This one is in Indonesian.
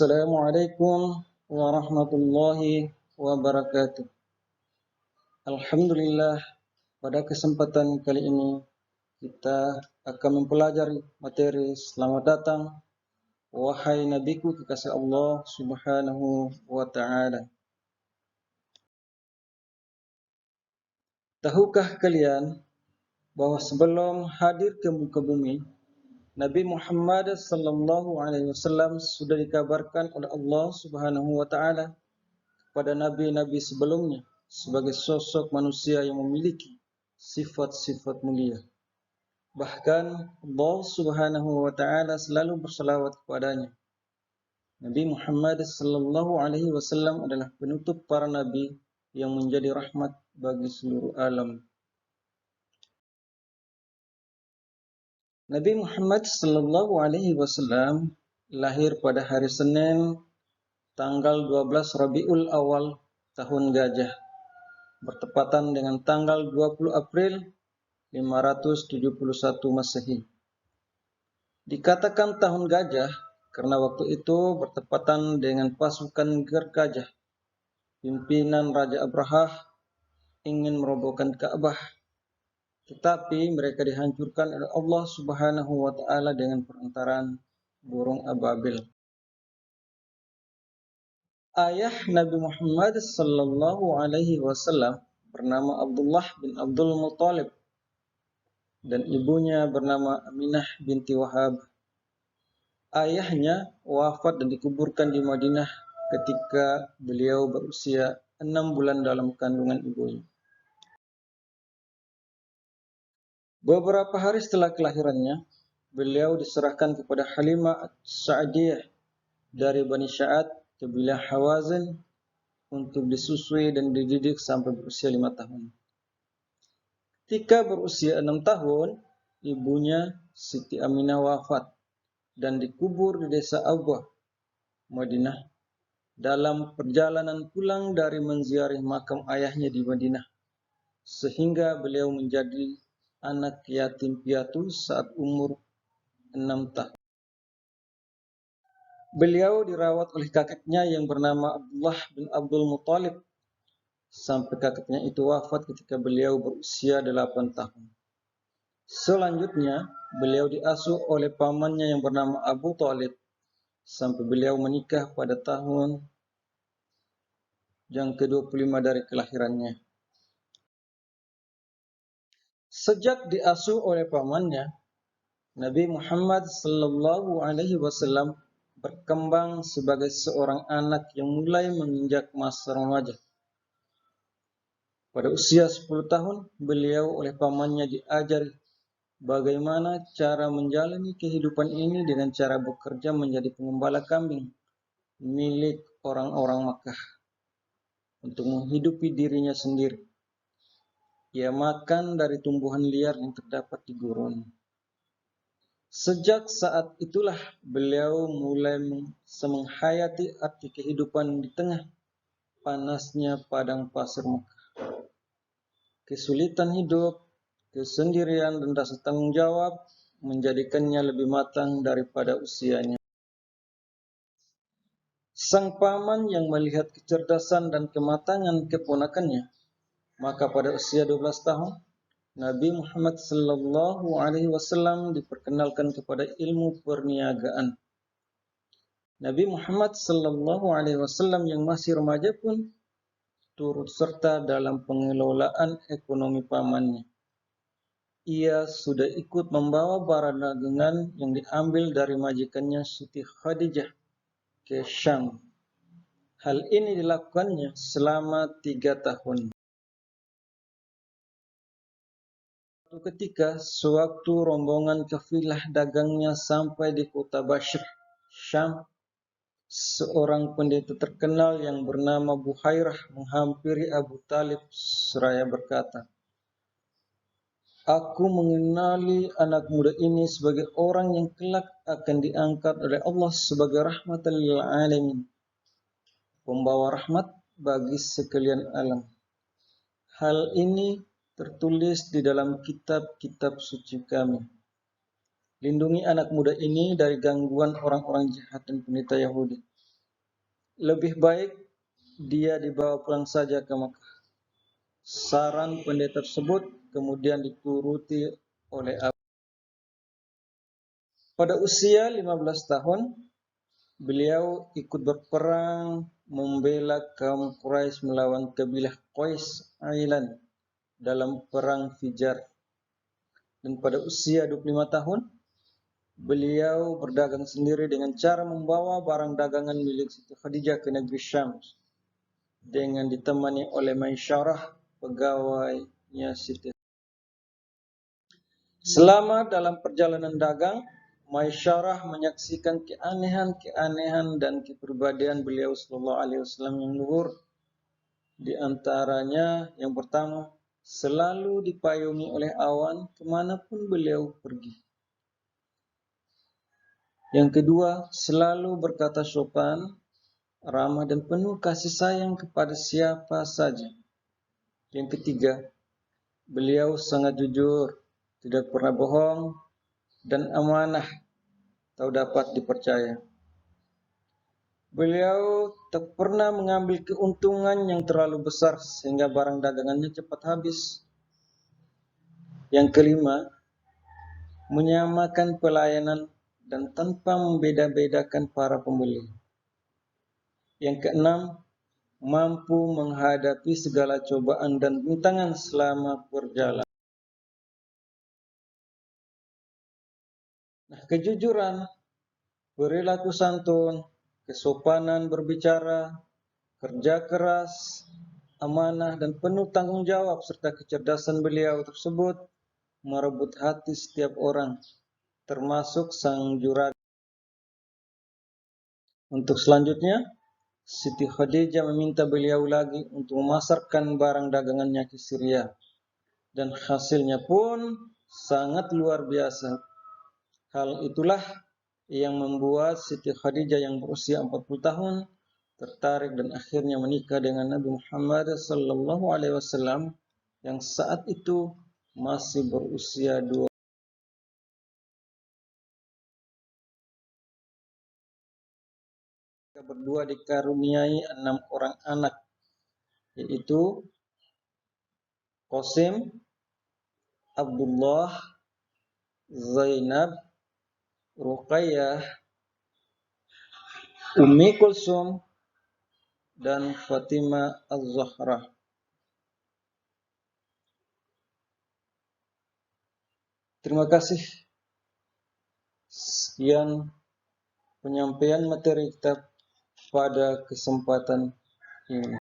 Assalamualaikum warahmatullahi wabarakatuh. Alhamdulillah, pada kesempatan kali ini kita akan mempelajari materi Selamat datang wahai nabiku kekasih Allah Subhanahu wa taala. Tahukah kalian bahwa sebelum hadir ke muka bumi, Nabi Muhammad sallallahu alaihi wasallam sudah dikabarkan oleh Allah Subhanahu wa taala pada nabi-nabi sebelumnya sebagai sosok manusia yang memiliki sifat-sifat mulia. Bahkan Allah Subhanahu wa taala selalu bersalawat kepadanya. Nabi Muhammad sallallahu alaihi wasallam adalah penutup para nabi yang menjadi rahmat bagi seluruh alam. Nabi Muhammad sallallahu alaihi wasallam lahir pada hari Senin tanggal 12 Rabiul Awal tahun Gajah, bertepatan dengan tanggal 20 April 571 Masehi. Dikatakan tahun Gajah karena waktu itu bertepatan dengan pasukan Gergajah, pimpinan Raja Abrahah ingin merobohkan Ka'bah, tetapi mereka dihancurkan oleh Allah Subhanahu wa taala dengan perantaraan burung ababil. Ayah Nabi Muhammad sallallahu alaihi wasallam bernama Abdullah bin Abdul Muttalib dan ibunya bernama Aminah binti Wahab. Ayahnya wafat dan dikuburkan di Madinah ketika beliau berusia 6 bulan dalam kandungan ibunya. Beberapa hari setelah kelahirannya, beliau diserahkan kepada Halimah Sa'diyah dari Bani Sya'ad kabilah Hawazin untuk disusui dan dididik sampai berusia 5 tahun. Ketika berusia 6 tahun, ibunya Siti Aminah wafat dan dikubur di desa Abwah, Madinah, dalam perjalanan pulang dari menziarahi makam ayahnya di Madinah, sehingga beliau menjadi anak yatim piatu saat umur 6 tahun. Beliau dirawat oleh kakeknya yang bernama Abdullah bin Abdul Muttalib sampai kakeknya itu wafat ketika beliau berusia 8 tahun. Selanjutnya, beliau diasuh oleh pamannya yang bernama Abu Thalib sampai beliau menikah pada tahun yang ke-25 dari kelahirannya. Sejak diasuh oleh pamannya, Nabi Muhammad sallallahu alaihi wasallam berkembang sebagai seorang anak yang mulai menginjak masa remaja. Pada usia 10 tahun, beliau oleh pamannya diajari bagaimana cara menjalani kehidupan ini dengan cara bekerja menjadi pengembala kambing milik orang-orang Makkah untuk menghidupi dirinya sendiri. Ia makan dari tumbuhan liar yang terdapat di gurun. Sejak saat itulah beliau mulai menghayati arti kehidupan di tengah panasnya padang pasir Makkah. Kesulitan hidup, kesendirian dan rasa tanggung jawab menjadikannya lebih matang daripada usianya. Sang paman yang melihat kecerdasan dan kematangan keponakannya, maka pada usia 12 tahun, Nabi Muhammad sallallahu alaihi wasallam diperkenalkan kepada ilmu perniagaan. Nabi Muhammad sallallahu alaihi wasallam yang masih remaja pun turut serta dalam pengelolaan ekonomi pamannya. Ia sudah ikut membawa barang dagangan yang diambil dari majikannya Siti Khadijah ke Syam. Hal ini dilakukannya selama 3 tahun. Suatu ketika, sewaktu rombongan kafilah dagangnya sampai di kota Bashr, Syam, seorang pendeta terkenal yang bernama Buhairah menghampiri Abu Talib seraya berkata, "Aku mengenali anak muda ini sebagai orang yang kelak akan diangkat oleh Allah sebagai rahmatan lil alamin, pembawa rahmat bagi sekalian alam. Hal ini tertulis di dalam kitab-kitab suci kami. Lindungi anak muda ini dari gangguan orang-orang jahat dan pendeta Yahudi. lebih baik dia dibawa pulang saja ke Mekah. Saran pendeta tersebut kemudian dituruti oleh Abu. Pada usia 15 tahun, beliau ikut berperang membela kaum Quraisy melawan kabilah Qais Ailan dalam perang Fijar. Dan pada usia 25 tahun, beliau berdagang sendiri dengan cara membawa barang dagangan milik Siti Khadijah ke negeri Syam dengan ditemani oleh Maisyarah, pegawainya Siti. Selama dalam perjalanan dagang, Maisyarah menyaksikan keanehan-keanehan dan kepribadian beliau sallallahu alaihi wasallam yang luhur. Di antaranya yang pertama, selalu dipayungi oleh awan kemanapun beliau pergi. Yang kedua, selalu berkata sopan, ramah dan penuh kasih sayang kepada siapa saja. Yang ketiga, beliau sangat jujur, tidak pernah bohong, dan amanah atau dapat dipercaya. Beliau tak pernah mengambil keuntungan yang terlalu besar sehingga barang dagangannya cepat habis. Yang kelima, menyamakan pelayanan dan tanpa membeda-bedakan para pembeli. Yang keenam, mampu menghadapi segala cobaan dan rintangan selama perjalanan. Kejujuran, perilaku santun, kesopanan berbicara, kerja keras, amanah dan penuh tanggung jawab serta kecerdasan beliau tersebut merebut hati setiap orang, termasuk sang juragan. Untuk selanjutnya, Siti Khadijah meminta beliau lagi untuk memasarkan barang dagangannya ke Syria, dan hasilnya pun sangat luar biasa. Hal itulah yang membuat Siti Khadijah yang berusia 40 tahun tertarik dan akhirnya menikah dengan Nabi Muhammad sallallahu alaihi wasallam yang saat itu masih berusia 2. Mereka berdua dikaruniai 6 orang anak, yaitu Qasim, Abdullah, Zainab, Ruqayyah, Ummi Kulsum, dan Fatimah Az-Zahra. Terima kasih. Sekian penyampaian materi kitab pada kesempatan ini.